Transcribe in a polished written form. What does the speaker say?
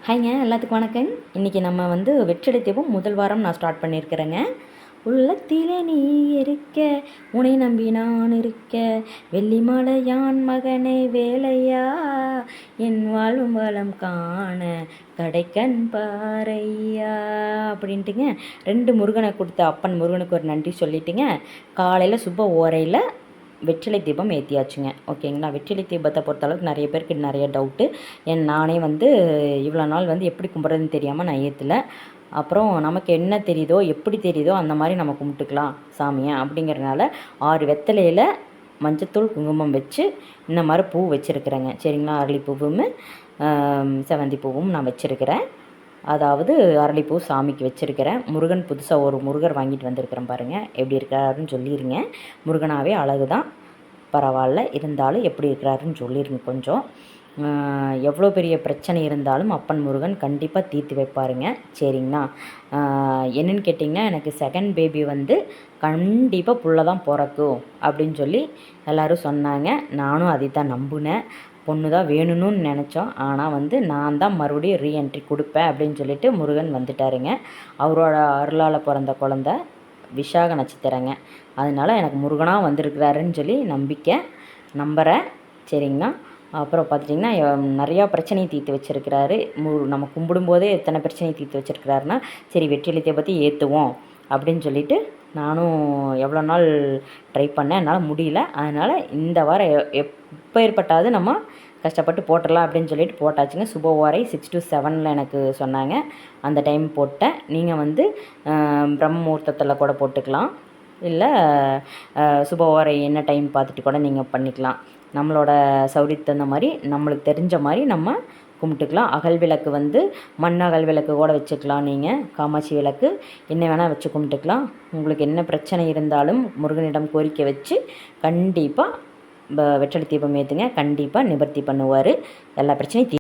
ஹாய்ங்க, எல்லாத்துக்கும் வணக்கம். இன்றைக்கி நம்ம வெற்றிலை தீபம் முதல் வாரம் நான் ஸ்டார்ட் பண்ணியிருக்கிறேங்க. உள்ளத்திலே நீ இருக்க, உனை நம்பி நான் இருக்க, வெள்ளிமலையான் மகனே வேலையா, என் வாழும் வளம் காண கடைக்கண் பாறையா அப்படின்ட்டுங்க 2 முருகனை கொடுத்த அப்பன் முருகனுக்கு ஒரு நன்றி சொல்லிட்டுங்க, காலையில் சுப ஓரையில் வெற்றிலை தீபம் ஏற்றியாச்சுங்க. ஓகேங்களா. வெற்றிலை தீபத்தை பொறுத்தளவுக்கு நிறைய பேருக்கு நிறைய டவுட்டு. நானே இவ்வளோ நாள் எப்படி கும்பிட்றதுன்னு தெரியாமல் நான் ஏற்றல. அப்புறம் நமக்கு என்ன தெரியுதோ எப்படி தெரியுதோ அந்த மாதிரி நம்ம கும்பிட்டுக்கலாம் சாமியை அப்படிங்கிறதுனால 6 வெத்தலையில் மஞ்சத்தூள் குங்குமம் வச்சு இந்த மாதிரி பூ வச்சுருக்குறேங்க. சரிங்களா. அரளிப்பூவும் செவந்தி பூவும் நான் வச்சுருக்கிறேன். அதாவது அரளிப்பூ சாமிக்கு வச்சுருக்கிறேன். முருகன் புதுசாக ஒரு முருகர் வாங்கிட்டு வந்திருக்கிறேன் பாருங்கள். எப்படி இருக்கிறாருன்னு சொல்லிடுங்க. முருகனாகவே அழகு தான், பரவாயில்ல. இருந்தாலும் எப்படி இருக்கிறாருன்னு சொல்லிடுங்க கொஞ்சம். எவ்வளோ பெரிய பிரச்சனை இருந்தாலும் அப்பன் முருகன் கண்டிப்பாக தீர்த்து வைப்பாருங்க. சரிங்களா. என்னென்னு கேட்டிங்கன்னா, எனக்கு செகண்ட் பேபி கண்டிப்பாக புள்ள தான் பிறக்கும் அப்படின்னு சொல்லி எல்லோரும் சொன்னாங்க. நானும் அதை தான் நம்பினேன். பொண்ணு தான் வேணும்னு நினச்சோம். ஆனால் நான் தான் மறுபடியும் ரீஎன்ட்ரி கொடுப்பேன் அப்படின்னு சொல்லிட்டு முருகன் வந்துட்டாருங்க. அவரோட அருளால் பிறந்த குழந்த விஷாக நட்சத்திரங்க. அதனால் எனக்கு முருகனாக வந்திருக்கிறாருன்னு சொல்லி நம்புகிறேன். சரிங்களா. அப்புறம் பார்த்துட்டிங்கன்னா, நிறையா பிரச்சனையை தீர்த்து வச்சுருக்கிறாரு. நம்ம கும்பிடும்போதே எத்தனை பிரச்சனையை தீர்த்து வச்சுருக்கிறாருன்னா, சரி வெற்றிலை தீபத்தை ஏற்றுவோம் அப்படின்னு சொல்லிட்டு நானும் எவ்வளோ நாள் ட்ரை பண்ணேன். என்னால் முடியல. அதனால் இந்த வாரம் எப்போ ஏற்பட்டாவது நம்ம கஷ்டப்பட்டு போட்டுடலாம் அப்படின்னு சொல்லிட்டு போட்டாச்சுங்க. சுப ஓரை 6 to 7 எனக்கு சொன்னாங்க. அந்த டைம் போட்டேன். நீங்கள் பிரம்ம முகூர்த்தத்தில் கூட போட்டுக்கலாம். இல்லை சுப ஓரை என்ன டைம் பார்த்துட்டு கூட நீங்கள் பண்ணிக்கலாம். நம்மளோட சௌரியத்துக்கு தகுந்த மாதிரி நம்மளுக்கு தெரிஞ்ச மாதிரி நம்ம கும்பிட்டுக்கலாம். அகல் விளக்கு மண் அகல் விளக்கு கூட வச்சுக்கலாம். நீங்கள் காமாட்சி விளக்கு என்ன வேணால் வச்சு கும்பிட்டுக்கலாம். உங்களுக்கு என்ன பிரச்சனை இருந்தாலும் முருகனிடம் கோரிக்கை வச்சு கண்டிப்பாக வெற்றிலை தீபம் ஏற்றுங்க. கண்டிப்பாக நிவர்த்தி பண்ணுவார். எல்லா பிரச்சனையும்